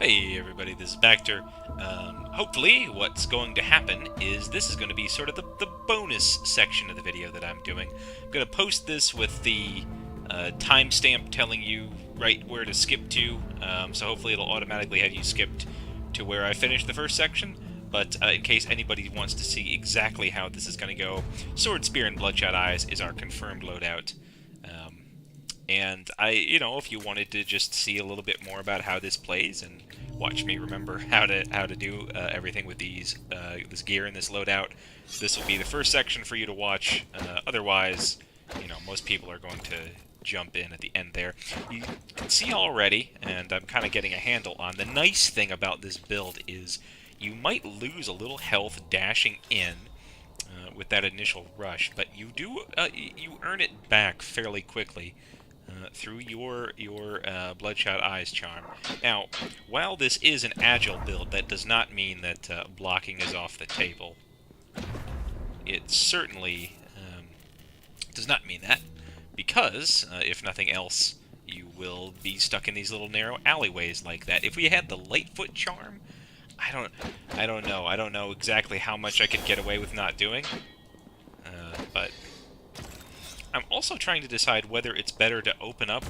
Hey everybody, this is Bacter. Hopefully what's going to happen is this is going to be sort of the bonus section of the video that I'm doing. I'm going to post this with the timestamp telling you right where to skip to, so hopefully it'll automatically have you skipped to where I finished the first section. But in case anybody wants to see exactly how this is going to go, Sword, Spear, and Bloodshot Eyes is our confirmed loadout. And if you wanted to just see a little bit more about how this plays and watch me remember how to do everything with this gear and this loadout, this will be the first section for you to watch. Otherwise, most people are going to jump in at the end there. You can see already, and I'm kind of getting a handle on, the nice thing about this build is you might lose a little health dashing in with that initial rush, but you earn it back fairly quickly through your Bloodshot Eyes charm. Now, while this is an agile build, that does not mean that blocking is off the table. It certainly does not mean that, because, if nothing else, you will be stuck in these little narrow alleyways like that. If we had the Lightfoot charm, I don't know. I don't know exactly how much I could get away with not doing, but I'm also trying to decide whether it's better to open up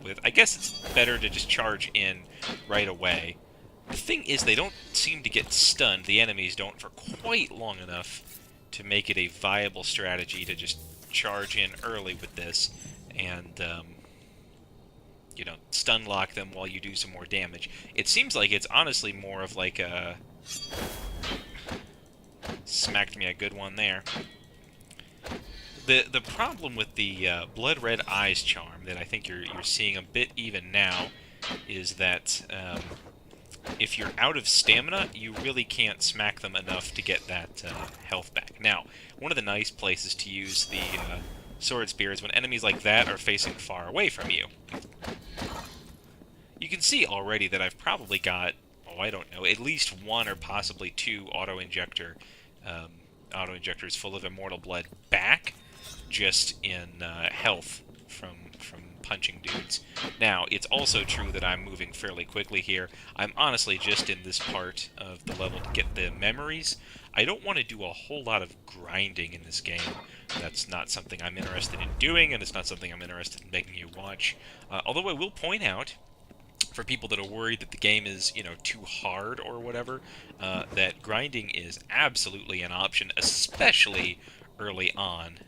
with... I guess it's better to just charge in right away. The thing is, they don't seem to get stunned. The enemies don't for quite long enough to make it a viable strategy to just charge in early with this and, stun lock them while you do some more damage. It seems like it's honestly more of like a... Smacked me a good one there. The problem with the Blood Red Eyes charm that I think you're seeing a bit even now is that if you're out of stamina, you really can't smack them enough to get that health back. Now, one of the nice places to use the Sword Spear is when enemies like that are facing far away from you. You can see already that I've probably got, I don't know, at least one or possibly two auto-injectors full of Immortal Blood back, just in health from punching dudes. Now, it's also true that I'm moving fairly quickly here. I'm honestly just in this part of the level to get the memories. I don't want to do a whole lot of grinding in this game. That's not something I'm interested in doing, and it's not something I'm interested in making you watch. Although I will point out, for people that are worried that the game is, too hard or whatever, that grinding is absolutely an option, especially early on.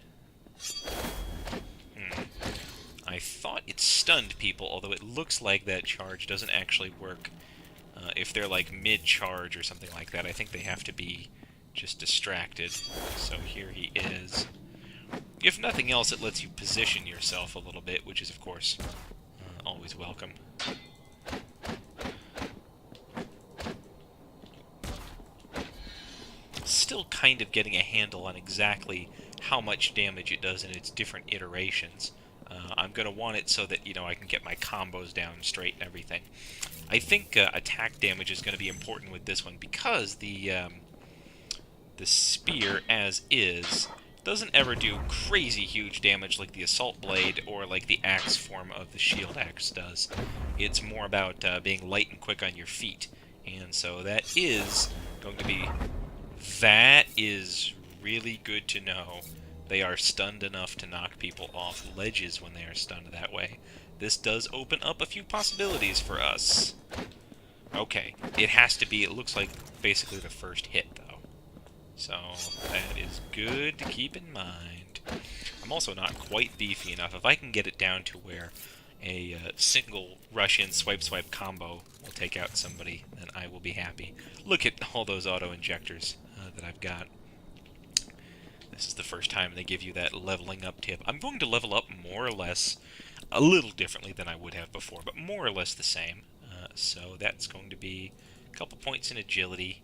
I thought it stunned people, although it looks like that charge doesn't actually work. If they're like mid-charge or something like that, I think they have to be just distracted. So here he is. If nothing else, it lets you position yourself a little bit, which is, of course, always welcome. Still kind of getting a handle on exactly how much damage it does in its different iterations. I'm going to want it so that, I can get my combos down straight and everything. I think attack damage is going to be important with this one because the spear, as is, doesn't ever do crazy huge damage like the Assault Blade or like the axe form of the Shield Axe does. It's more about being light and quick on your feet. And so that is going to be... That is really good to know. They are stunned enough to knock people off ledges when they are stunned that way. This does open up a few possibilities for us. Okay, it has to be, it looks like basically the first hit, though. So, that is good to keep in mind. I'm also not quite beefy enough. If I can get it down to where a single rush-in, swipe-swipe combo will take out somebody, then I will be happy. Look at all those auto-injectors that I've got. This is the first time they give you that leveling up tip. I'm going to level up more or less, a little differently than I would have before, but more or less the same. So that's going to be a couple points in agility.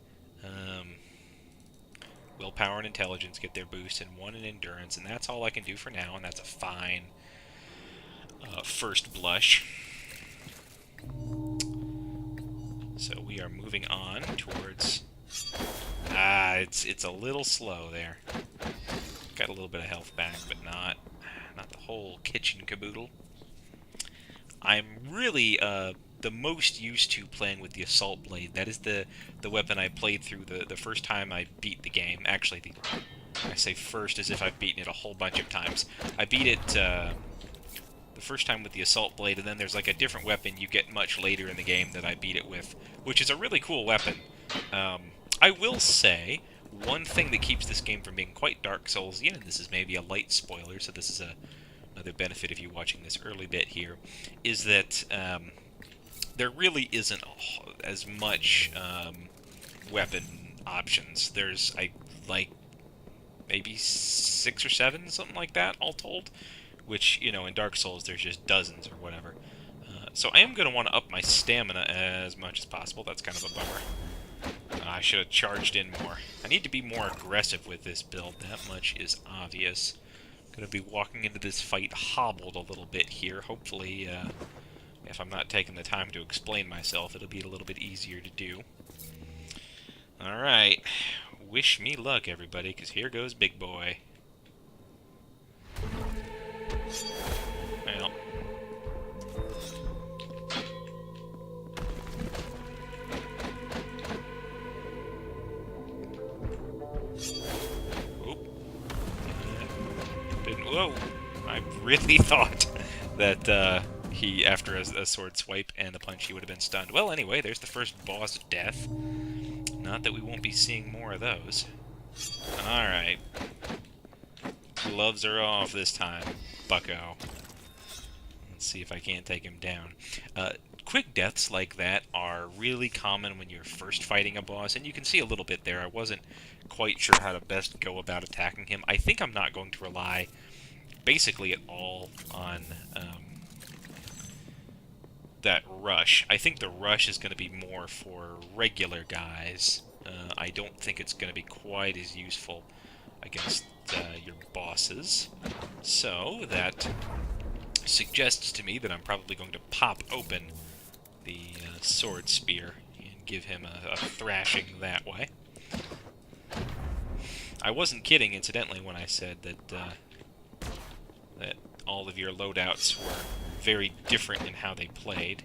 Willpower and intelligence get their boost, and one in endurance, and that's all I can do for now, and that's a fine first blush. So we are moving on towards... it's a little slow there. Got a little bit of health back, but not the whole kitchen caboodle. I'm really the most used to playing with the assault blade. That is the weapon I played through the first time I beat the game. Actually, I say first as if I've beaten it a whole bunch of times. I beat it the first time with the assault blade, and then there's like a different weapon you get much later in the game that I beat it with, which is a really cool weapon. I will say, one thing that keeps this game from being quite Dark Souls-y, and this is maybe a light spoiler, so this is another benefit of you watching this early bit here, is that there really isn't as much weapon options. There's, like, maybe 6 or 7, something like that, all told. Which, you know, in Dark Souls, there's just dozens or whatever. So I am going to want to up my stamina as much as possible. That's kind of a bummer. I should have charged in more. I need to be more aggressive with this build. That much is obvious. Going to be walking into this fight hobbled a little bit here. Hopefully, if I'm not taking the time to explain myself, it'll be a little bit easier to do. Alright. Wish me luck, everybody, because here goes Big Boy. Well. Oop. Didn't. Whoa! I really thought that he, after a sword swipe and a punch, he would have been stunned. Well, anyway, there's the first boss death. Not that we won't be seeing more of those. Alright. Gloves are off this time, bucko. Let's see if I can't take him down. Quick deaths like that are really common when you're first fighting a boss, and you can see a little bit there. I wasn't quite sure how to best go about attacking him. I think I'm not going to rely basically at all on that rush. I think the rush is going to be more for regular guys. I don't think it's going to be quite as useful against your bosses. So that suggests to me that I'm probably going to pop open the sword spear and give him a thrashing that way. I wasn't kidding, incidentally, when I said that that all of your loadouts were very different in how they played.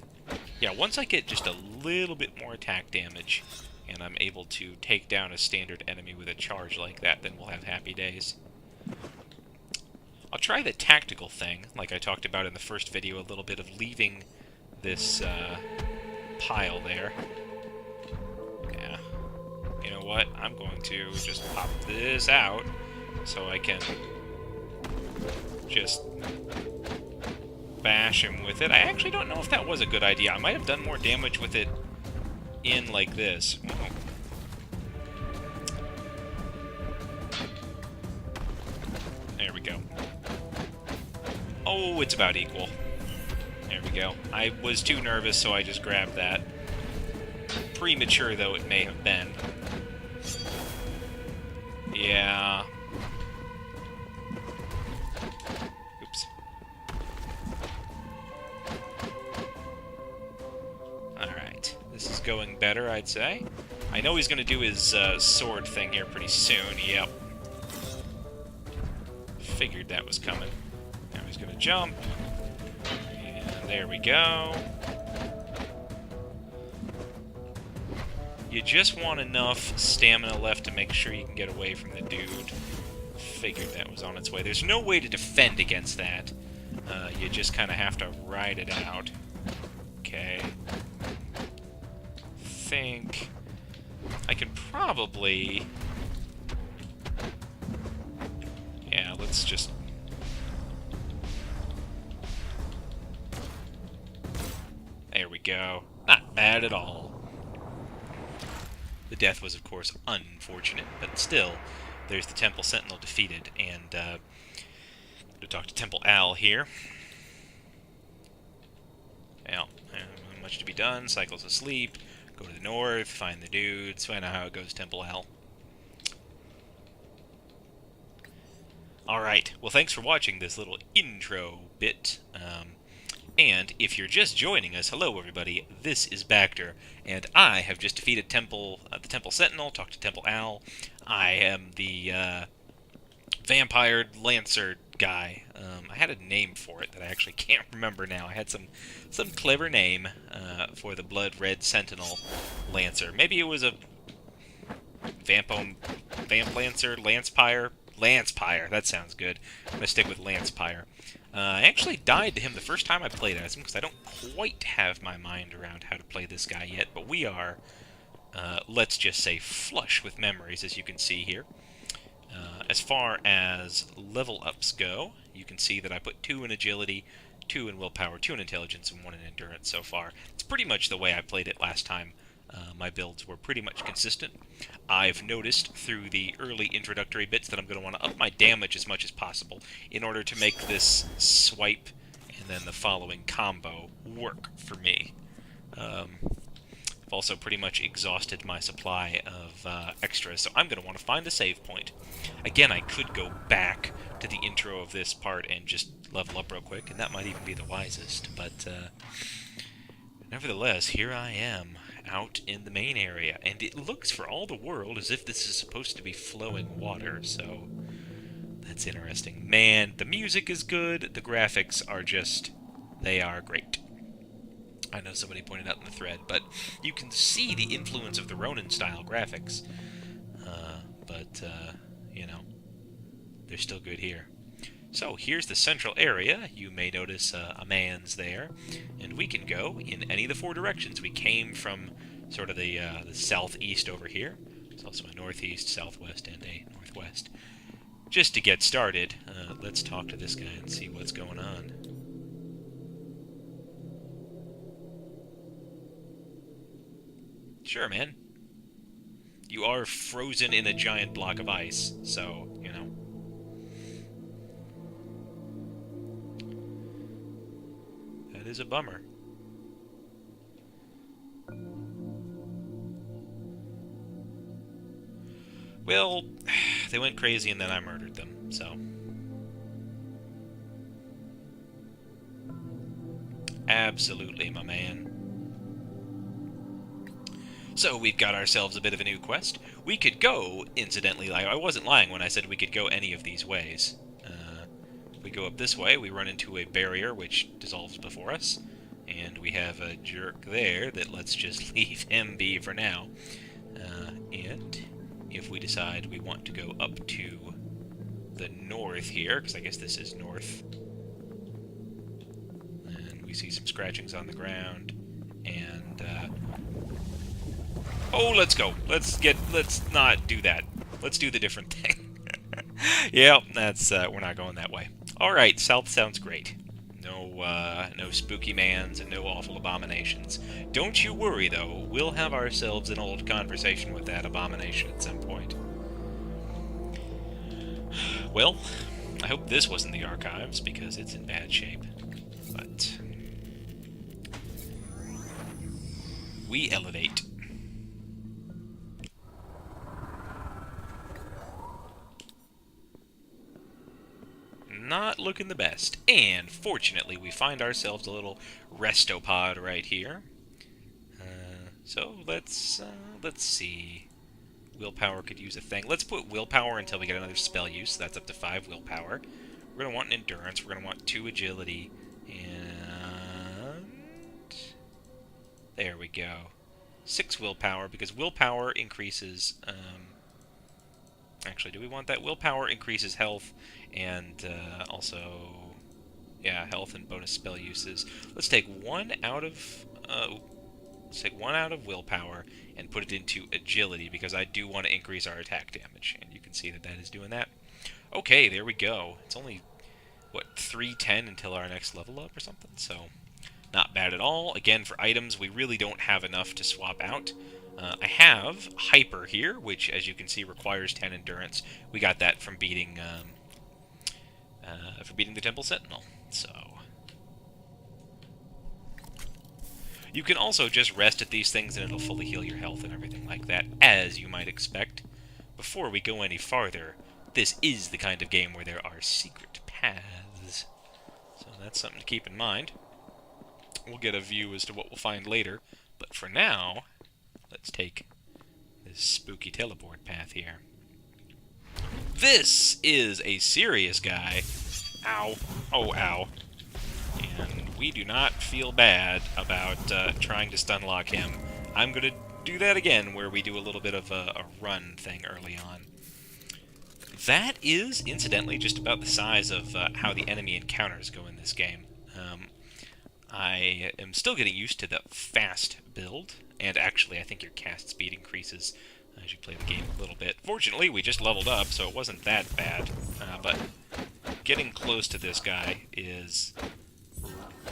Yeah, once I get just a little bit more attack damage, and I'm able to take down a standard enemy with a charge like that, then we'll have happy days. I'll try the tactical thing, like I talked about in the first video, a little bit of leaving this pile there. Yeah. You know what? I'm going to just pop this out so I can just bash him with it. I actually don't know if that was a good idea. I might have done more damage with it in like this. Oh. There we go. Oh, it's about equal. There we go. I was too nervous, so I just grabbed that. Premature, though it may have been. Yeah. Oops. Alright. This is going better, I'd say. I know he's going to do his sword thing here pretty soon. Yep. Figured that was coming. Now he's going to jump. And there we go. You just want enough stamina left to make sure you can get away from the dude. Figured that was on its way. There's no way to defend against that. You just kind of have to ride it out. Okay. Think I can probably... Yeah, let's just... There we go. Not bad at all. The death was, of course, unfortunate, but still, there's the Temple Sentinel defeated, and to talk to Temple Al here. Well, not much to be done. Cycle's asleep. Go to the north, find the dudes, find out how it goes, Temple Al. Alright, well, thanks for watching this little intro bit. And if you're just joining us, hello everybody, this is Bacter, and I have just defeated the Temple Sentinel, talked to Temple Al. I am the vampire lancer guy. I had a name for it that I actually can't remember now. I had some clever name for the blood red sentinel lancer. Maybe it was a Vamp Lancer, Lancepire, that sounds good. I'm going to stick with Lancepire. I actually died to him the first time I played as him, because I don't quite have my mind around how to play this guy yet, but we are, let's just say, flush with memories, as you can see here. As far as level ups go, you can see that I put 2 in agility, 2 in willpower, 2 in intelligence, and 1 in endurance so far. It's pretty much the way I played it last time. My builds were pretty much consistent. I've noticed through the early introductory bits that I'm going to want to up my damage as much as possible in order to make this swipe and then the following combo work for me. I've also pretty much exhausted my supply of extras, so I'm going to want to find a save point. Again, I could go back to the intro of this part and just level up real quick, and that might even be the wisest, but nevertheless, here I am, out in the main area, and it looks for all the world as if this is supposed to be flowing water, so that's interesting. Man, the music is good, the graphics are just, they are great. I know somebody pointed out in the thread, but you can see the influence of the Ronin-style graphics. You know, they're still good here. So, here's the central area. You may notice a man's there, and we can go in any of the 4 directions. We came from sort of the southeast over here. There's also a northeast, southwest, and a northwest. Just to get started, let's talk to this guy and see what's going on. Sure, man. You are frozen in a giant block of ice, so, you know. That is a bummer. Well, they went crazy and then I murdered them, so. Absolutely, my man. So we've got ourselves a bit of a new quest. We could go, incidentally, I wasn't lying when I said we could go any of these ways. If we go up this way, we run into a barrier which dissolves before us, and we have a jerk there that let's just leave him be for now. And if we decide we want to go up to the north here, because I guess this is north, and we see some scratchings on the ground, and oh, let's go. Let's not do that. Let's do the different thing. Yeah, that's, we're not going that way. Alright, south sounds great. No spooky mans and no awful abominations. Don't you worry, though. We'll have ourselves an old conversation with that abomination at some point. Well, I hope this wasn't the archives, because it's in bad shape. But we elevate. Not looking the best. And fortunately, we find ourselves a little restopod right here. So let's see. Willpower could use a thing. Let's put willpower until we get another spell use. That's up to 5 willpower. We're going to want an endurance. We're going to want 2 agility. And there we go. 6 willpower, because willpower increases... Actually, do we want that? Willpower increases health and also, yeah, health and bonus spell uses. Let's take 1 out of willpower and put it into agility, because I do want to increase our attack damage, and you can see that that is doing that. Okay, there we go. It's only, what, 310 until our next level up or something, so not bad at all. Again, for items, we really don't have enough to swap out. I have Hyper here, which, as you can see, requires 10 endurance. We got that from beating the Temple Sentinel. So you can also just rest at these things, and it'll fully heal your health and everything like that, as you might expect. Before we go any farther, this is the kind of game where there are secret paths, so that's something to keep in mind. We'll get a view as to what we'll find later, but for now, let's take this spooky teleport path here. This is a serious guy. Ow. Oh, ow. And we do not feel bad about trying to stun lock him. I'm going to do that again, where we do a little bit of a run thing early on. That is, incidentally, just about the size of how the enemy encounters go in this game. I am still getting used to the fast build, and actually I think your cast speed increases as you play the game a little bit. Fortunately, we just leveled up, so it wasn't that bad, but getting close to this guy is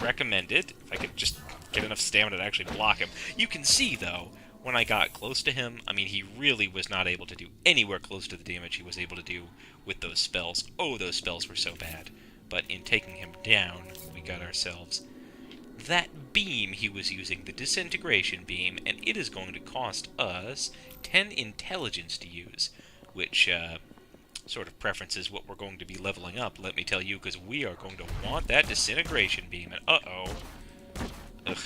recommended. If I could just get enough stamina to actually block him. You can see, though, when I got close to him, I mean, he really was not able to do anywhere close to the damage he was able to do with those spells. Oh, those spells were so bad. But in taking him down, we got ourselves that beam he was using, the disintegration beam, and it is going to cost us 10 intelligence to use, which sort of preferences what we're going to be leveling up, let me tell you, because we are going to want that disintegration beam, and uh-oh. Ugh.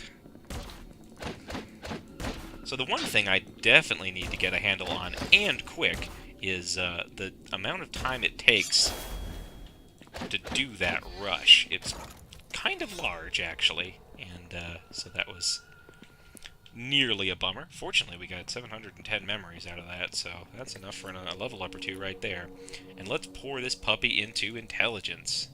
So the one thing I definitely need to get a handle on, and quick, is the amount of time it takes to do that rush. It's kind of large, actually, and so that was nearly a bummer. Fortunately, we got 710 memories out of that, so that's enough for a level up or two right there. And let's pour this puppy into intelligence.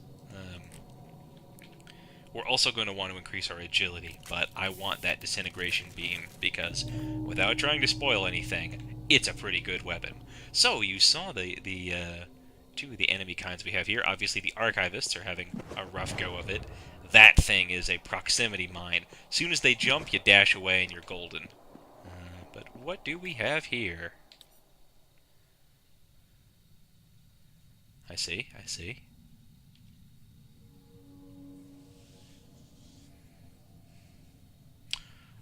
We're also going to want to increase our agility, but I want that disintegration beam, because without trying to spoil anything, it's a pretty good weapon. So, you saw the two of the enemy kinds we have here. Obviously, the archivists are having a rough go of it. That thing is a proximity mine. As soon as they jump, you dash away and you're golden. But what do we have here? I see, I see.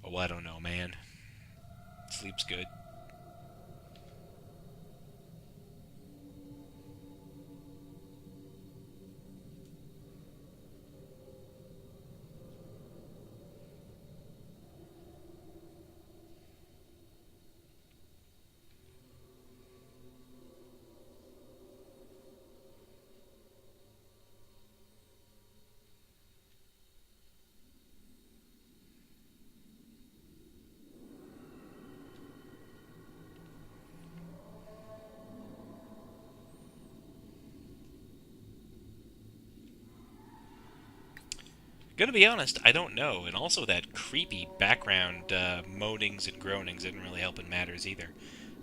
Oh, I don't know, man. Sleep's good. Gonna be honest, I don't know, and also that creepy background moanings and groanings didn't really help in matters either.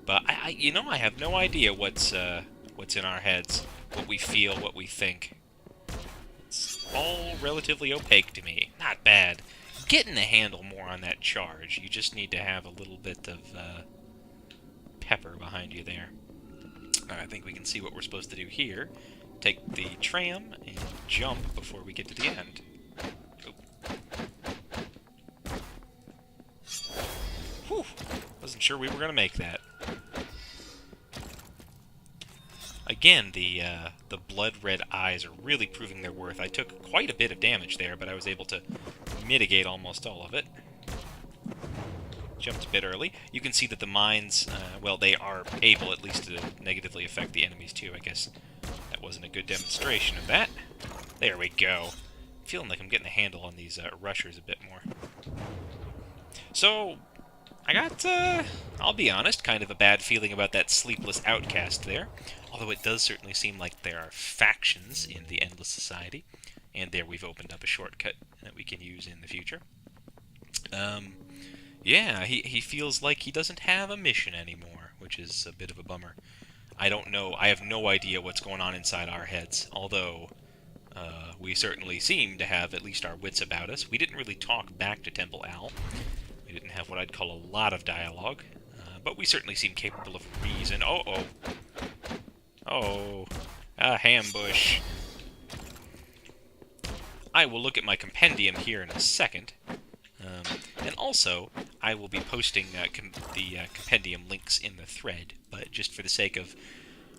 But you know, I have no idea what's in our heads, what we feel, what we think. It's all relatively opaque to me. Not bad. Getting a handle more on that charge. You just need to have a little bit of pepper behind you there. I think we can see what we're supposed to do here. Take the tram and jump before we get to the end. Whew. Wasn't sure we were going to make that. Again, the blood-red eyes are really proving their worth. I took quite a bit of damage there, but I was able to mitigate almost all of it. Jumped a bit early. You can see that the mines, well, they are able at least to negatively affect the enemies too. I guess that wasn't a good demonstration of that. There we go. Feeling like I'm getting a handle on these rushers a bit more. So, I got, I'll be honest, kind of a bad feeling about that sleepless outcast there. Although it does certainly seem like there are factions in the Endless Society. And there we've opened up a shortcut that we can use in the future. Yeah, he feels like he doesn't have a mission anymore, which is a bit of a bummer. I don't know, I have no idea what's going on inside our heads, although we certainly seem to have at least our wits about us. We didn't really talk back to Temple Owl. We didn't have what I'd call a lot of dialogue, but we certainly seem capable of reason. Oh, a hambush. I will look at my compendium here in a second. And also, I will be posting the compendium links in the thread, but just for the sake of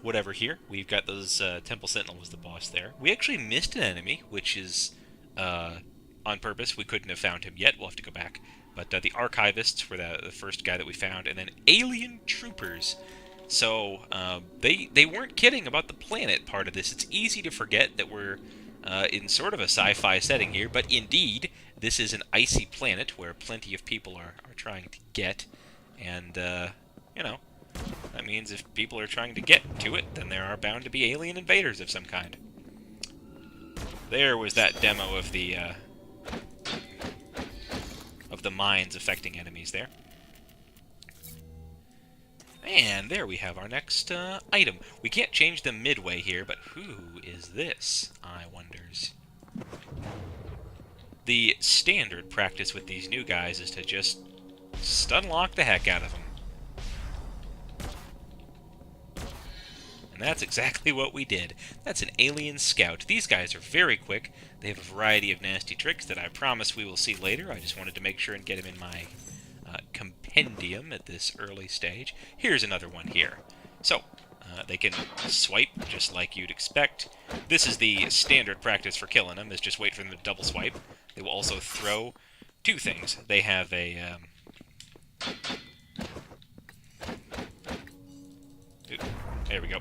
whatever here, we've got those, Temple Sentinel was the boss there. We actually missed an enemy, which is, on purpose. We couldn't have found him yet, we'll have to go back. But the Archivists were the first guy that we found, and then Alien Troopers. So, they weren't kidding about the planet part of this. It's easy to forget that we're in sort of a sci-fi setting here, but indeed, this is an icy planet where plenty of people are trying to get, and, you know, that means if people are trying to get to it, then there are bound to be alien invaders of some kind. There was that demo of the mines affecting enemies there. And there we have our next item. We can't change them midway here, but who is this, I wonders? The standard practice with these new guys is to just stunlock the heck out of them. And that's exactly what we did. That's an alien scout. These guys are very quick. They have a variety of nasty tricks that I promise we will see later. I just wanted to make sure and get them in my compendium at this early stage. Here's another one here. So, they can swipe just like you'd expect. This is the standard practice for killing them, is just wait for them to double swipe. They will also throw two things. They have a... there we go.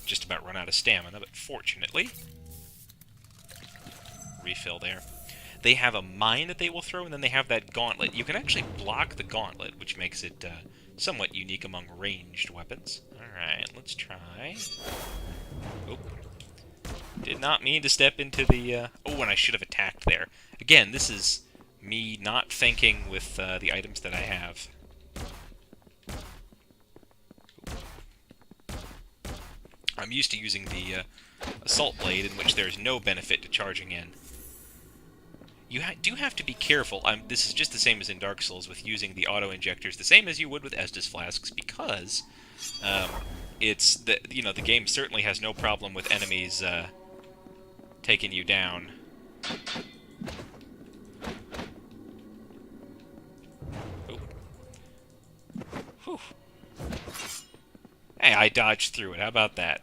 Just about run out of stamina, but fortunately... refill there. They have a mine that they will throw, and then they have that gauntlet. You can actually block the gauntlet, which makes it somewhat unique among ranged weapons. Alright, let's try. Oh. Did not mean to step into the... oh, and I should have attacked there. Again, this is me not thinking with the items that I have. I'm used to using the assault blade, in which there's no benefit to charging in. You do have to be careful. This is just the same as in Dark Souls with using the auto-injectors, the same as you would with Estus Flasks, because it's the game certainly has no problem with enemies taking you down. Oh. Whew. Hey, I dodged through it. How about that?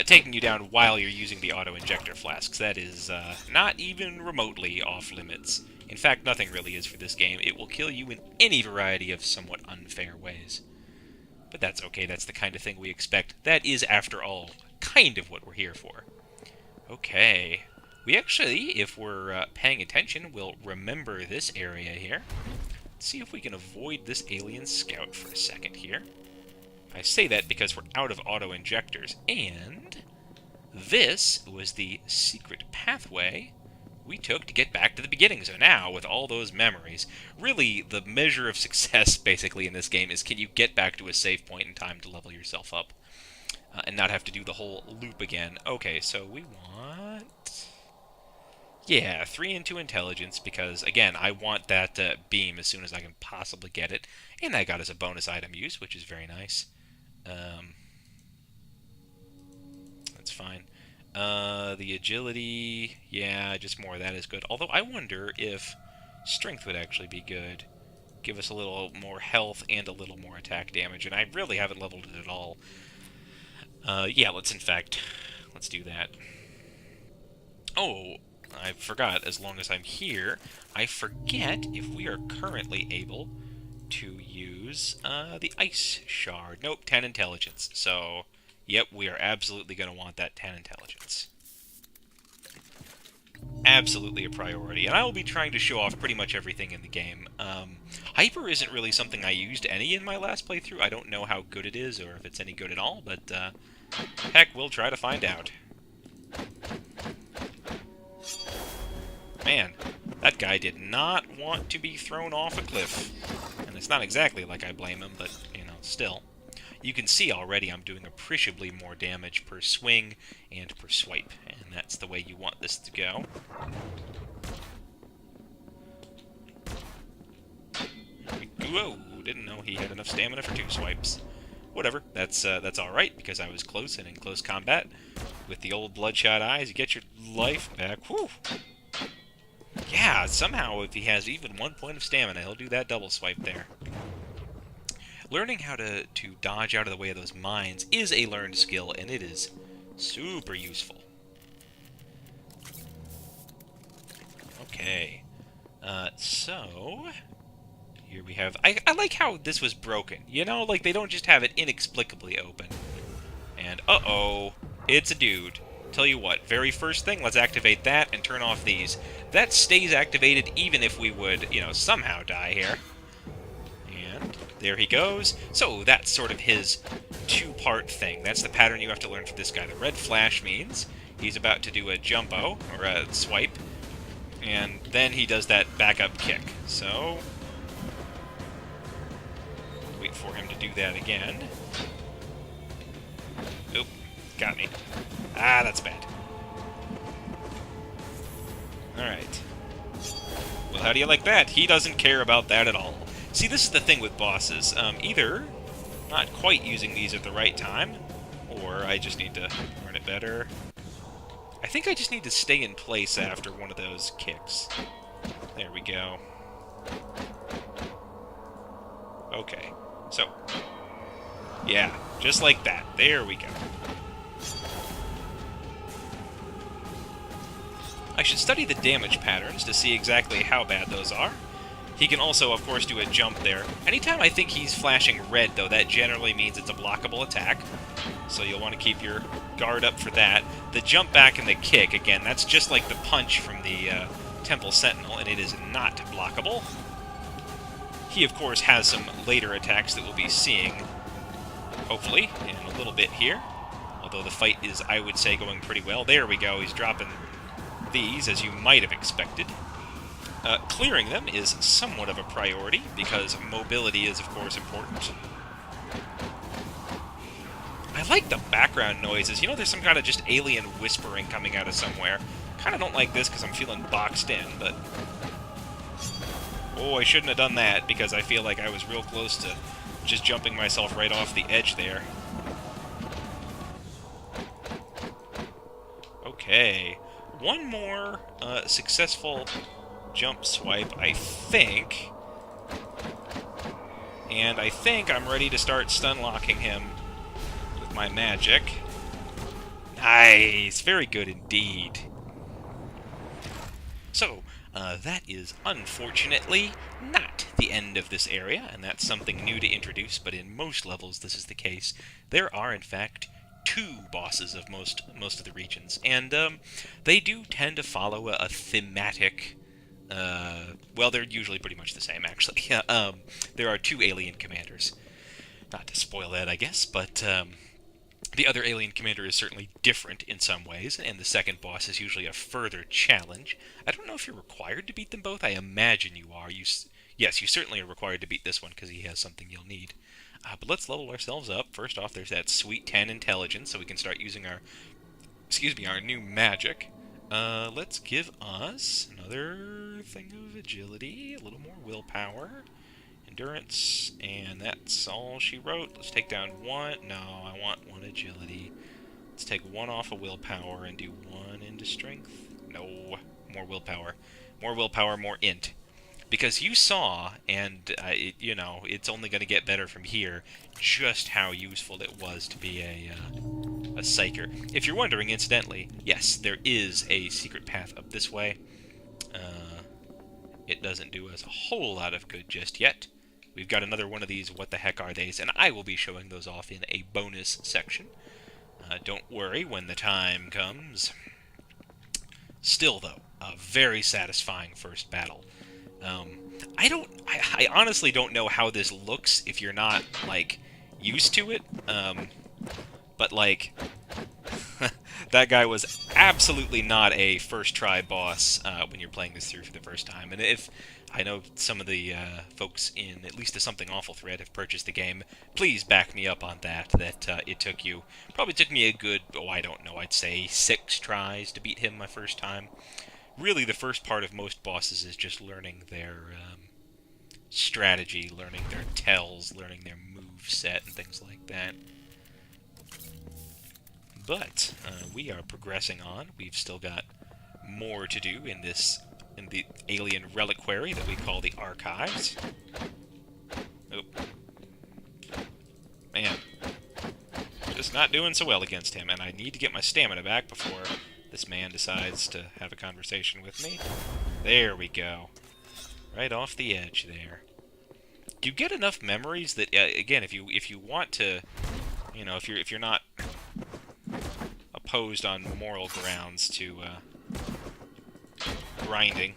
Taking you down while you're using the auto-injector flasks. That is not even remotely off-limits. In fact, nothing really is for this game. It will kill you in any variety of somewhat unfair ways. But that's okay. That's the kind of thing we expect. That is, after all, kind of what we're here for. Okay. We actually, if we're paying attention, will remember this area here. Let's see if we can avoid this alien scout for a second here. I say that because we're out of auto-injectors, and this was the secret pathway we took to get back to the beginning. So now, with all those memories, really the measure of success, basically, in this game is can you get back to a safe point in time to level yourself up, and not have to do the whole loop again. Okay, so we want... yeah, 3 and 2 intelligence, because, again, I want that beam as soon as I can possibly get it, and I got as a bonus item use, which is very nice. That's fine. The agility, yeah, just more of that is good. Although I wonder if strength would actually be good. Give us a little more health and a little more attack damage, and I really haven't leveled it at all. Yeah, let's do that. Oh, I forgot, as long as I'm here, I forget if we are currently able to use the ice shard. Nope, 10 intelligence. So, yep, we are absolutely going to want that 10 intelligence. Absolutely a priority. And I will be trying to show off pretty much everything in the game. Hyper isn't really something I used any in my last playthrough. I don't know how good it is or if it's any good at all, but heck, we'll try to find out. Man, that guy did not want to be thrown off a cliff. And it's not exactly like I blame him, but, you know, still. You can see already I'm doing appreciably more damage per swing and per swipe, and that's the way you want this to go. Whoa, didn't know he had enough stamina for 2 swipes. Whatever, that's alright, because I was close and in close combat. With the old bloodshot eyes, you get your life back. Whew! Yeah, somehow if he has even 1 point of stamina, he'll do that double swipe there. Learning how to dodge out of the way of those mines is a learned skill, and it is super useful. Okay. So... here we have... I like how this was broken. You know, like, they don't just have it inexplicably open. And, uh-oh, it's a dude. tell you what, very first thing, let's activate that and turn off these. That stays activated even if we would, you know, somehow die here. And there he goes. So that's sort of his two-part thing. That's the pattern you have to learn for this guy. The red flash means he's about to do a jumbo, or a swipe, and then he does that backup kick. So wait for him to do that again. Oop, got me. Ah, that's bad. Alright. Well, how do you like that? He doesn't care about that at all. See, this is the thing with bosses. Either not quite using these at the right time, or I just need to learn it better. I think I just need to stay in place after one of those kicks. There we go. Okay, so, yeah, just like that. There we go. I should study the damage patterns to see exactly how bad those are. He can also, of course, do a jump there. Anytime I think he's flashing red, though, that generally means it's a blockable attack. So you'll want to keep your guard up for that. The jump back and the kick, again, that's just like the punch from the Temple Sentinel, and it is not blockable. He, of course, has some later attacks that we'll be seeing, hopefully, in a little bit here. Although the fight is, I would say, going pretty well. There we go, he's dropping these, as you might have expected. Clearing them is somewhat of a priority, because mobility is, of course, important. I like the background noises. You know, there's some kind of just alien whispering coming out of somewhere. Kind of don't like this because I'm feeling boxed in, but... Oh, I shouldn't have done that, because I feel like I was real close to just jumping myself right off the edge there. Okay. One more successful jump swipe, I think. And I think I'm ready to start stun-locking him with my magic. Nice! Very good indeed. So, that is unfortunately not the end of this area, and that's something new to introduce, but in most levels this is the case. There are, in fact, 2 bosses of most of the regions, and they do tend to follow a thematic... well, they're usually pretty much the same, actually. There are 2 alien commanders. Not to spoil that, I guess, but the other alien commander is certainly different in some ways, and the second boss is usually a further challenge. I don't know if you're required to beat them both. I imagine you are. Yes, you certainly are required to beat this one, because he has something you'll need. But let's level ourselves up. First off, there's that sweet 10 intelligence, so we can start using our, our new magic. Let's give us another thing of agility, a little more willpower, endurance, and that's all she wrote. Let's take down 1. No, I want 1 agility. Let's take 1 off of willpower and do 1 into strength. No, more willpower. More willpower, more int. Because you saw, and, you know, it's only going to get better from here, just how useful it was to be a psyker. If you're wondering, incidentally, yes, there is a secret path up this way. It doesn't do us a whole lot of good just yet. We've got another one of these what the heck are theys, and I will be showing those off in a bonus section. Don't worry when the time comes. Still, though, a very satisfying first battle. I honestly don't know how this looks if you're not, like, used to it, but, like, that guy was absolutely not a first-try boss when you're playing this through for the first time, and if I know some of the folks in at least a Something Awful thread have purchased the game, please back me up on that it probably took me a good, I don't know, I'd say 6 tries to beat him my first time. Really, the first part of most bosses is just learning their strategy, learning their tells, learning their move set, and things like that. But we are progressing on. We've still got more to do in the alien reliquary that we call the Archives. Oh. Man. Just not doing so well against him, and I need to get my stamina back before this man decides to have a conversation with me. There we go. Right off the edge there. You get enough memories that, again, if you want to, you know, if you're not opposed on moral grounds to grinding,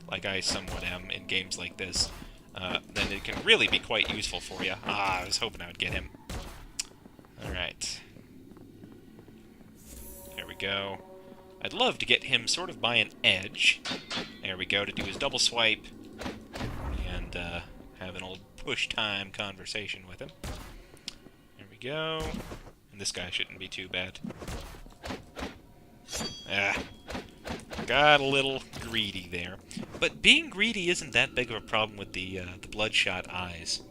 like I somewhat am in games like this, then it can really be quite useful for you. Ah, I was hoping I would get him. Alright. There we go. I'd love to get him sort of by an edge. There we go, to do his double swipe. And have an old push time conversation with him. There we go. And this guy shouldn't be too bad. Ah. Got a little greedy there. But being greedy isn't that big of a problem with the bloodshot eyes.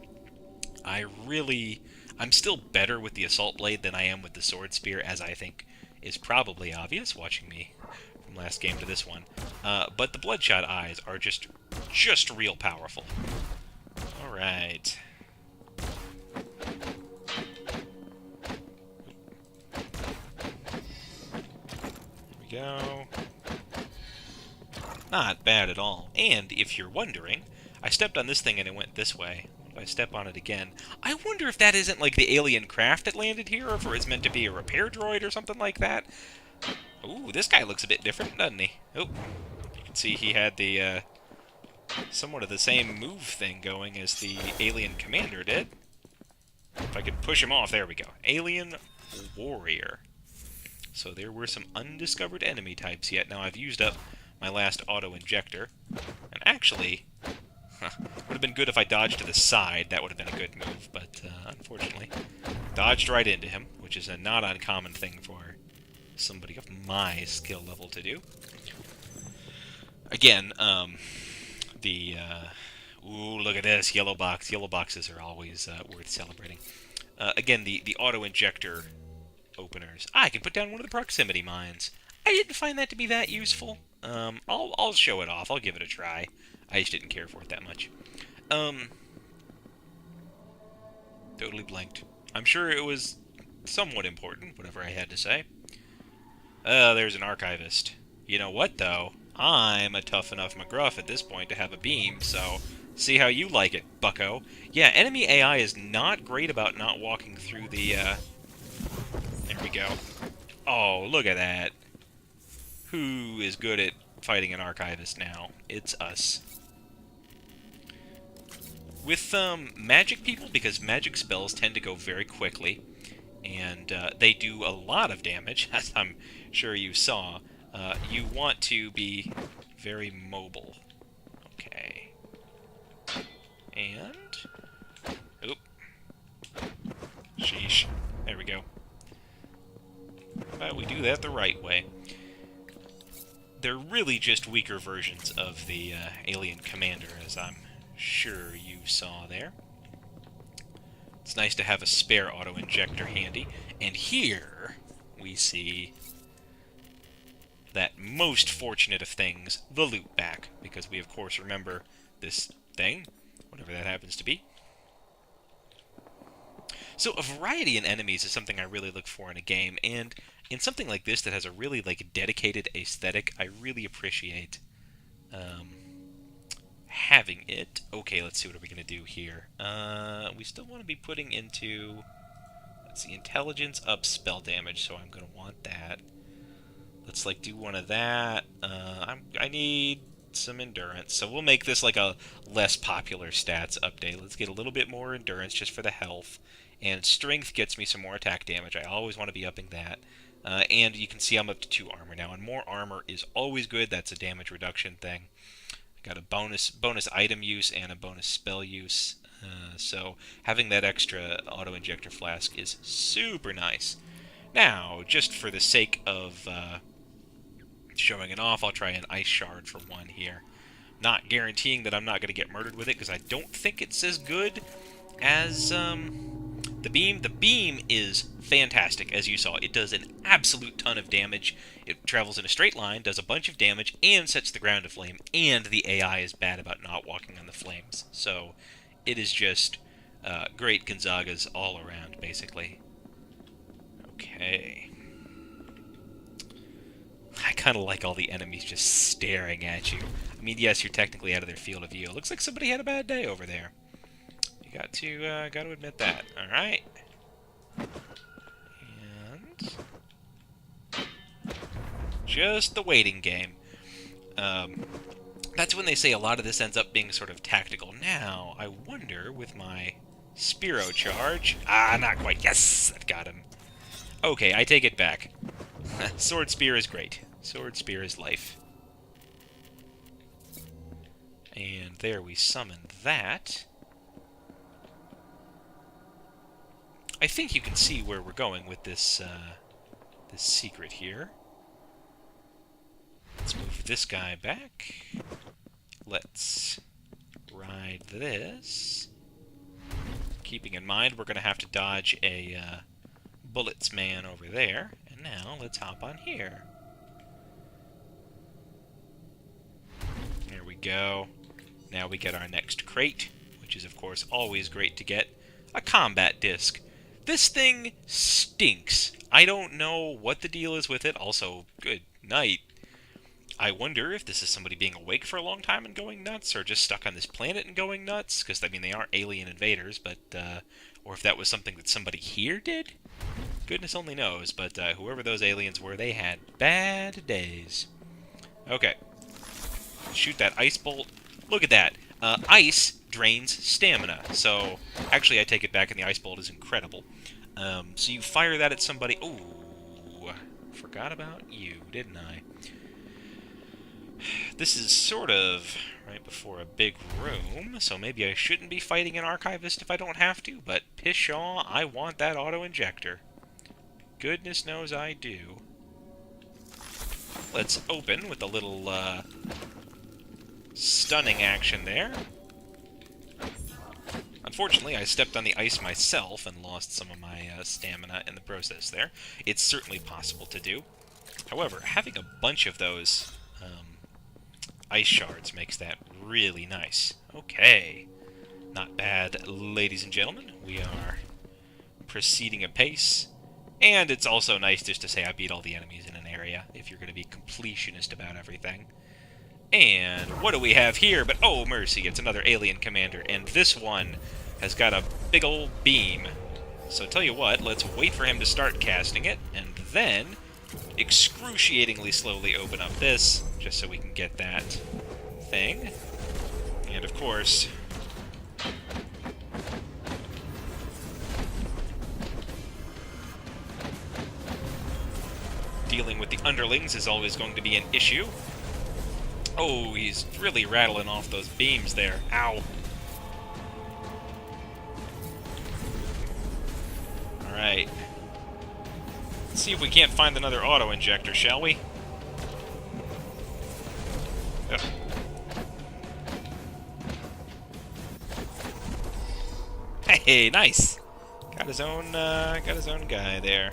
I'm still better with the assault blade than I am with the sword spear, as I think is probably obvious watching me from last game to this one. But the bloodshot eyes are just real powerful. Alright. There we go. Not bad at all. And, if you're wondering, I stepped on this thing and it went this way. If I step on it again, I wonder if that isn't like the alien craft that landed here, or if it's meant to be a repair droid or something like that. Ooh, this guy looks a bit different, doesn't he? Oh, you can see he had the, somewhat of the same move thing going as the alien commander did. If I could push him off, there we go. Alien warrior. So there were some undiscovered enemy types yet. Now I've used up my last auto-injector. And actually, would have been good if I dodged to the side. That would have been a good move, but unfortunately, dodged right into him, which is a not uncommon thing for somebody of my skill level to do. Again, ooh, look at this, yellow box. Yellow boxes are always worth celebrating. Again, the auto-injector openers. I can put down one of the proximity mines. I didn't find that to be that useful. I'll show it off. I'll give it a try. I just didn't care for it that much. Totally blanked. I'm sure it was somewhat important, whatever I had to say. There's an archivist. You know what, though? I'm a tough enough McGruff at this point to have a beam, so see how you like it, bucko. Yeah, enemy AI is not great about not walking through the, There we go. Oh, look at that. Who is good at fighting an archivist now? It's us. With magic people, because magic spells tend to go very quickly, and they do a lot of damage, as I'm sure you saw, you want to be very mobile. Okay. And... oop. Sheesh. There we go. But we do that the right way. They're really just weaker versions of the alien commander, as I'm sure you saw there. It's nice to have a spare auto-injector handy. And here we see that most fortunate of things, the loot back. Because we, of course, remember this thing, whatever that happens to be. So a variety in enemies is something I really look for in a game, and in something like this that has a really dedicated aesthetic, I really appreciate having it. Okay, let's see what are we going to do here. We still want to be putting into, let's see, intelligence up spell damage, so I'm going to want that. Let's do one of that. I need some endurance, so we'll make this a less popular stats update. Let's get a little bit more endurance just for the health. And strength gets me some more attack damage. I always want to be upping that. And you can see I'm up to 2 armor now, and more armor is always good. That's a damage reduction thing. I got a bonus item use and a bonus spell use. So having that extra auto-injector flask is super nice. Now, just for the sake of showing it off, I'll try an ice shard for 1 here. Not guaranteeing that I'm not going to get murdered with it, because I don't think it's as good as the beam. The beam is fantastic, as you saw. It does an absolute ton of damage. It travels in a straight line, does a bunch of damage, and sets the ground aflame, and the AI is bad about not walking on the flames. So it is just great Gonzagas all around, basically. Okay. I kind of like all the enemies just staring at you. I mean, yes, you're technically out of their field of view. It looks like somebody had a bad day over there. You got to admit that. All right. And just the waiting game. That's when they say a lot of this ends up being sort of tactical. Now, I wonder with my Spiro charge... Ah, not quite. Yes! I've got him. Okay, I take it back. Sword Spear is great. Sword Spear is life. And there we summon that. I think you can see where we're going with this, this secret here. Let's move this guy back. Let's ride this. Keeping in mind, we're going to have to dodge a bullets man over there. And now, let's hop on here. There we go. Now we get our next crate, which is, of course, always great to get. A combat disc. This thing stinks. I don't know what the deal is with it. Also, good night. I wonder if this is somebody being awake for a long time and going nuts, or just stuck on this planet and going nuts, because, I mean, they aren't alien invaders, but, or if that was something that somebody here did? Goodness only knows, but whoever those aliens were, they had bad days. Okay. Shoot that ice bolt. Look at that. Ice drains stamina, so actually I take it back, and the ice bolt is incredible. So you fire that at somebody. Ooh, forgot about you, didn't I? This is sort of right before a big room, so maybe I shouldn't be fighting an archivist if I don't have to, but pshaw, I want that auto-injector. Goodness knows I do. Let's open with a little, stunning action there. Unfortunately, I stepped on the ice myself and lost some of my stamina in the process there. It's certainly possible to do. However, having a bunch of those ice shards makes that really nice. Okay. Not bad, ladies and gentlemen. We are proceeding apace. And it's also nice just to say I beat all the enemies in an area, if you're going to be completionist about everything. And what do we have here? But, oh, mercy, it's another alien commander. And this one has got a big old beam. So tell you what, let's wait for him to start casting it, and then excruciatingly slowly open up this, just so we can get that thing. And, of course, dealing with the underlings is always going to be an issue. Oh, he's really rattling off those beams there. Ow. Alright. Let's see if we can't find another auto-injector, shall we? Ugh. Hey, nice! Got his own guy there.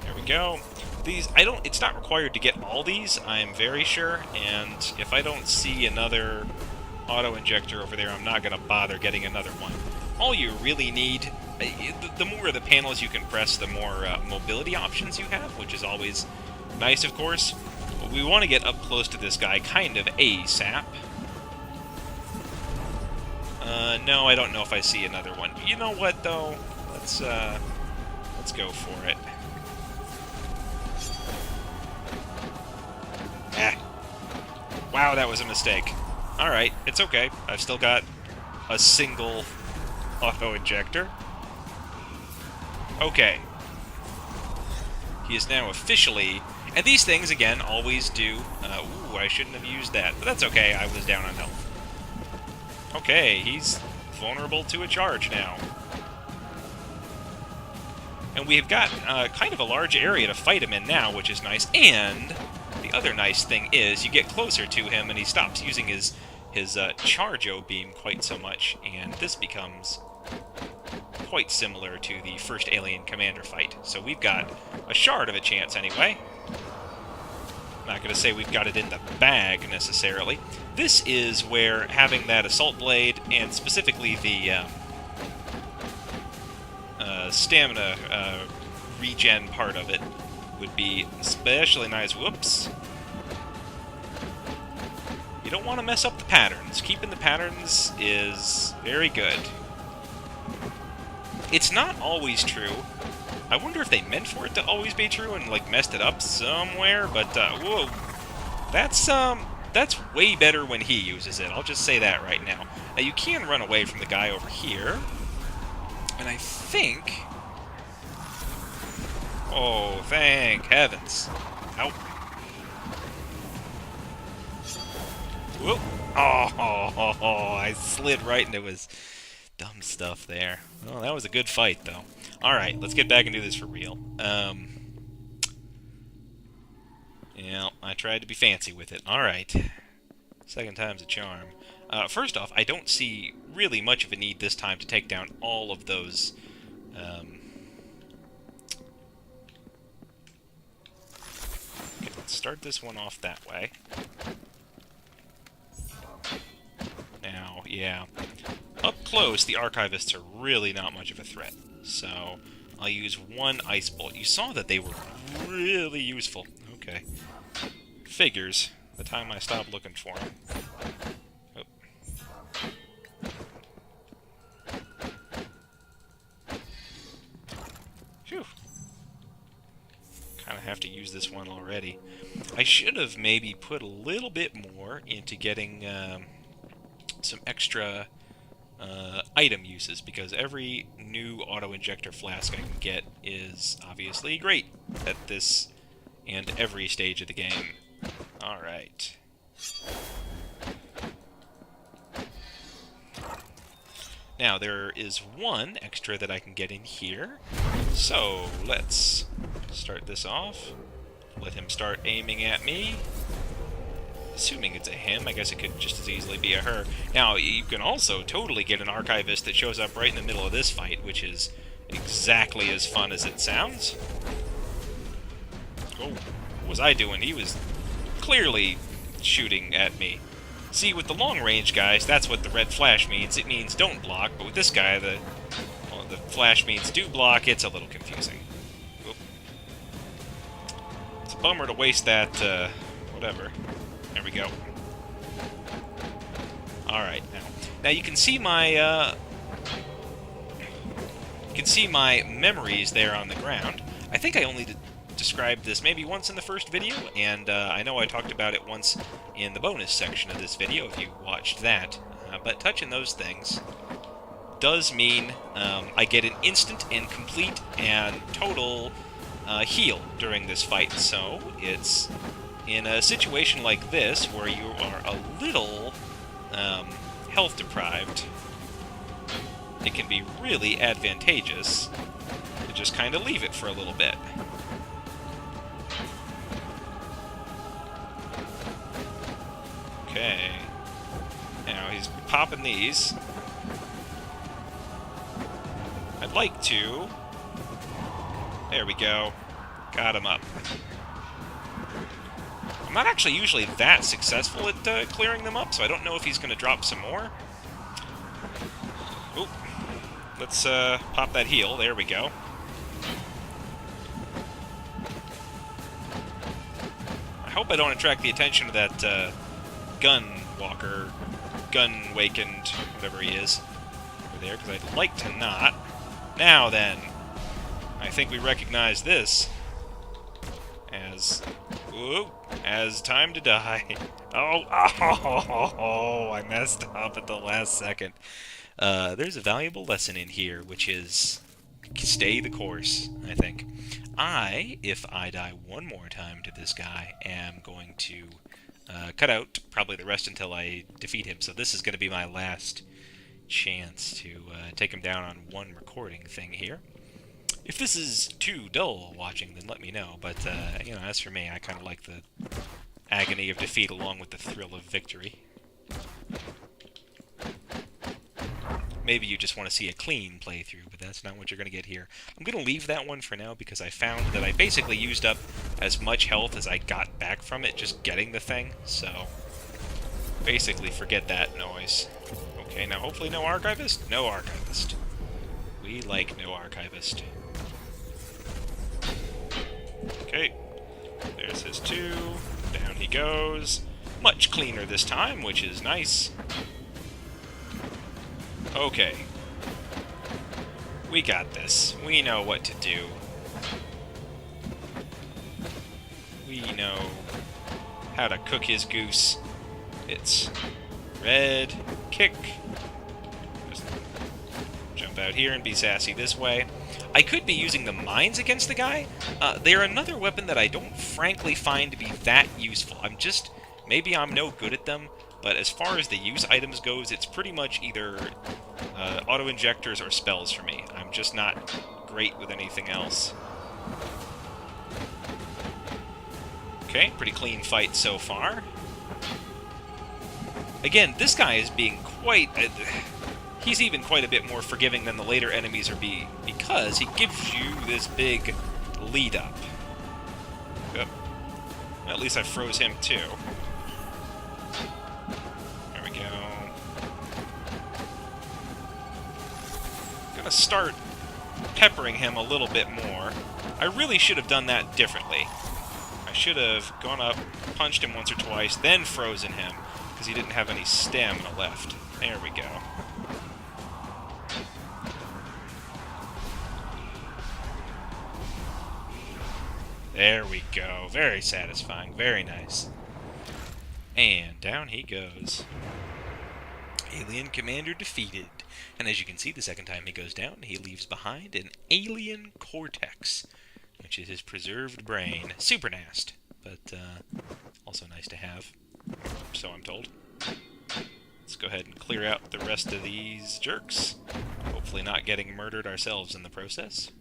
There we go. These, it's not required to get all these, I'm very sure, and if I don't see another auto-injector over there, I'm not going to bother getting another one. All you really need, the more of the panels you can press, the more mobility options you have, which is always nice, of course. But we want to get up close to this guy kind of ASAP. No, I don't know if I see another one. You know what, though? Let's go for it. Wow, that was a mistake. Alright, it's okay. I've still got a single auto-injector. Okay. He is now officially... And these things, again, always do... ooh, I shouldn't have used that. But that's okay, I was down on health. Okay, he's vulnerable to a charge now. And we've got kind of a large area to fight him in now, which is nice. And... the other nice thing is, you get closer to him and he stops using his Charge-O beam quite so much, and this becomes quite similar to the first Alien Commander fight. So we've got a shard of a chance anyway. Not going to say we've got it in the bag, necessarily. This is where having that Assault Blade, and specifically the stamina regen part of it, would be especially nice. Whoops. You don't want to mess up the patterns. Keeping the patterns is very good. It's not always true. I wonder if they meant for it to always be true and, like, messed it up somewhere, but, whoa. That's way better when he uses it. I'll just say that right now. Now, you can run away from the guy over here. And I think... Oh, thank heavens. Ow. Whoop. Oh, I slid right into his dumb stuff there. Well, that was a good fight, though. Alright, let's get back and do this for real. Yeah, I tried to be fancy with it. Alright. Second time's a charm. First off, I don't see really much of a need this time to take down all of those... Okay, let's start this one off that way. Now, yeah. Up close, the archivists are really not much of a threat. So, I'll use one ice bolt. You saw that they were really useful. Okay. Figures. The time I stopped looking for them. Phew. Kind of have to use this one already. I should have maybe put a little bit more into getting some extra item uses, because every new auto-injector flask I can get is obviously great at this and every stage of the game. Alright. Now, there is one extra that I can get in here, so let's start this off. Let him start aiming at me. Assuming it's a him, I guess it could just as easily be a her. Now, you can also totally get an archivist that shows up right in the middle of this fight, which is exactly as fun as it sounds. Oh, what was I doing? He was clearly shooting at me. See, with the long-range guys, that's what the red flash means. It means don't block, but with this guy, the flash means do block. It's a little confusing. Oop. It's a bummer to waste that, whatever. There we go. Alright, now you can see my, memories there on the ground. I think I only described this maybe once in the first video, and I know I talked about it once in the bonus section of this video, if you watched that. But touching those things does mean I get an instant and complete and total heal during this fight, so it's... in a situation like this, where you are a little health deprived, it can be really advantageous to just kind of leave it for a little bit. Okay. Now he's popping these. I'd like to... There we go. Got him up. I'm not actually usually that successful at clearing them up, so I don't know if he's going to drop some more. Oop. Let's pop that heal. There we go. I hope I don't attract the attention of that gun walker, gun-wakened, whatever he is, over there, because I'd like to not. Now then, I think we recognize this as time to die. Oh, I messed up at the last second. There's a valuable lesson in here, which is stay the course, I think. If I die one more time to this guy, am going to cut out probably the rest until I defeat him. So this is going to be my last chance to take him down on one recording thing here. If this is too dull watching, then let me know. But, you know, as for me, I kind of like the agony of defeat along with the thrill of victory. Maybe you just want to see a clean playthrough, but that's not what you're going to get here. I'm going to leave that one for now because I found that I basically used up as much health as I got back from it just getting the thing, so basically forget that noise. Okay, now hopefully no archivist? No archivist. We like no archivist. Okay, there's his two. Down he goes. Much cleaner this time, which is nice. Okay. We got this. We know what to do. We know how to cook his goose. It's red, kick. Just jump out here and be sassy this way. I could be using the mines against the guy. They're another weapon that I don't frankly find to be that useful. Maybe I'm no good at them, but as far as the use items goes, it's pretty much either auto-injectors or spells for me. I'm just not great with anything else. Okay, pretty clean fight so far. Again, this guy is being quite... he's even quite a bit more forgiving than the later enemies are because he gives you this big lead up. Yep. At least I froze him too. There we go. Gonna start peppering him a little bit more. I really should have done that differently. I should have gone up, punched him once or twice, then frozen him, because he didn't have any stamina left. There we go. There we go. Very satisfying. Very nice. And down he goes. Alien Commander defeated. And as you can see, the second time he goes down, he leaves behind an alien cortex, which is his preserved brain. Super nasty, but also nice to have, so I'm told. Let's go ahead and clear out the rest of these jerks. Hopefully not getting murdered ourselves in the process.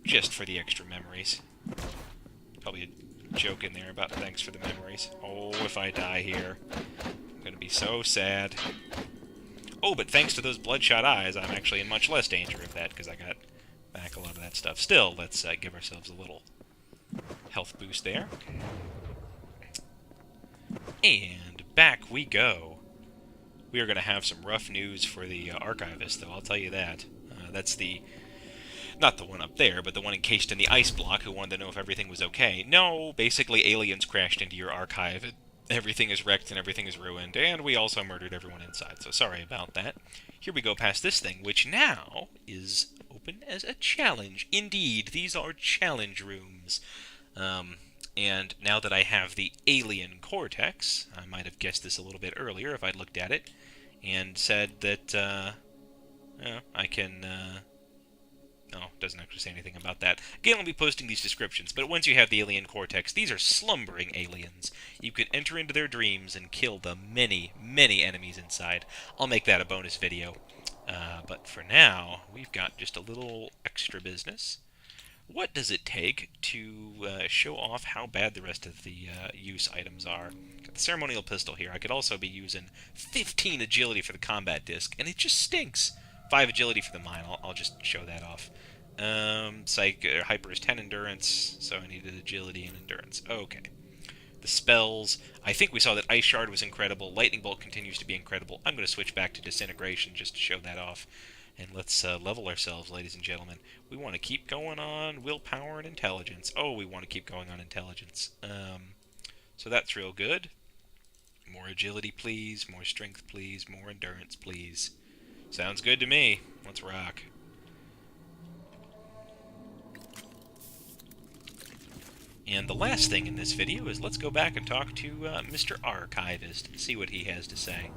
Just for the extra memories. Probably a joke in there about thanks for the memories. Oh, if I die here, I'm going to be so sad. Oh, but thanks to those bloodshot eyes, I'm actually in much less danger of that, because I got back a lot of that stuff. Still, let's give ourselves a little health boost there. And back we go. We are going to have some rough news for the archivist, though, I'll tell you that. That's the... not the one up there, but the one encased in the ice block who wanted to know if everything was okay. No, basically aliens crashed into your archive. Everything is wrecked and everything is ruined, and we also murdered everyone inside, so sorry about that. Here we go past this thing, which now is open as a challenge. Indeed, these are challenge rooms. And now that I have the alien cortex, I might have guessed this a little bit earlier if I'd looked at it, and said that, I can, no, it doesn't actually say anything about that. Again, I'll be posting these descriptions, but once you have the alien cortex, these are slumbering aliens. You can enter into their dreams and kill the many, many enemies inside. I'll make that a bonus video. But for now, we've got just a little extra business. What does it take to show off how bad the rest of the use items are? Got the ceremonial pistol here. I could also be using 15 agility for the combat disc, and it just stinks. 5 agility for the mine. I'll just show that off. Hyper is 10 endurance, so I needed agility and endurance. Okay. The spells. I think we saw that Ice Shard was incredible. Lightning Bolt continues to be incredible. I'm going to switch back to Disintegration just to show that off. And let's level ourselves, ladies and gentlemen. We want to keep going on willpower and intelligence. Oh, we want to keep going on intelligence. So that's real good. More agility, please. More strength, please. More endurance, please. Sounds good to me. Let's rock. And the last thing in this video is let's go back and talk to Mr. Archivist and see what he has to say.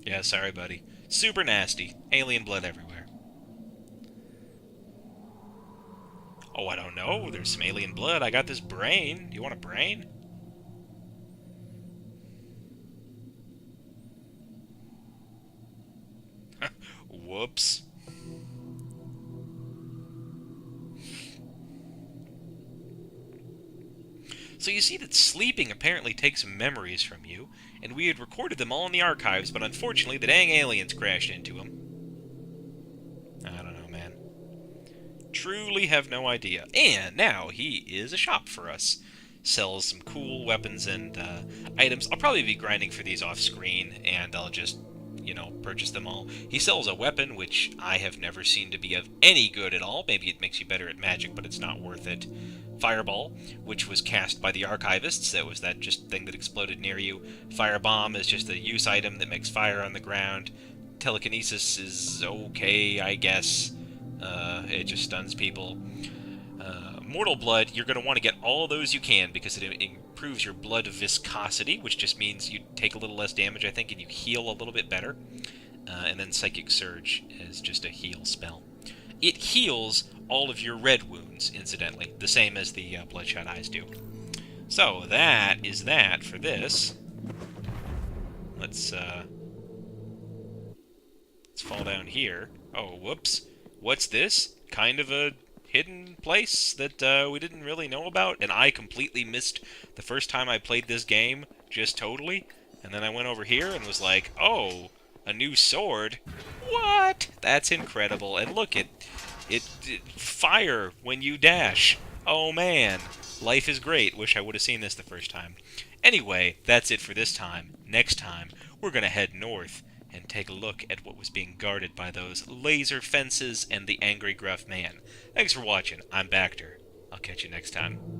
Yeah, sorry, buddy. Super nasty. Alien blood everywhere. Oh, I don't know. There's some alien blood. I got this brain. Do you want a brain? Whoops. So you see that sleeping apparently takes memories from you, and we had recorded them all in the archives, but unfortunately the dang aliens crashed into them. I don't know, man. Truly have no idea. And now he is a shop for us. Sells some cool weapons and items. I'll probably be grinding for these off screen, and I'll just, you know, purchase them all. He sells a weapon, which I have never seen to be of any good at all. Maybe it makes you better at magic, but it's not worth it. Fireball, which was cast by the archivists. That was that just thing that exploded near you. Firebomb is just a use item that makes fire on the ground. Telekinesis is okay, I guess. It just stuns people. Mortal Blood, you're going to want to get all those you can because it improves your blood viscosity, which just means you take a little less damage, I think, and you heal a little bit better. And then Psychic Surge is just a heal spell. It heals all of your red wounds, incidentally, the same as the Bloodshot Eyes do. So that is that for this. Let's fall down here. Oh, whoops. What's this? Kind of a hidden place that we didn't really know about, and I completely missed the first time I played this game, just totally. And then I went over here and was like, oh, a new sword? What? That's incredible. And look, it fire when you dash. Oh man, life is great. Wish I would have seen this the first time. Anyway, that's it for this time. Next time, we're gonna head north and take a look at what was being guarded by those laser fences and the angry gruff man. Thanks for watching. I'm Bacter. I'll catch you next time.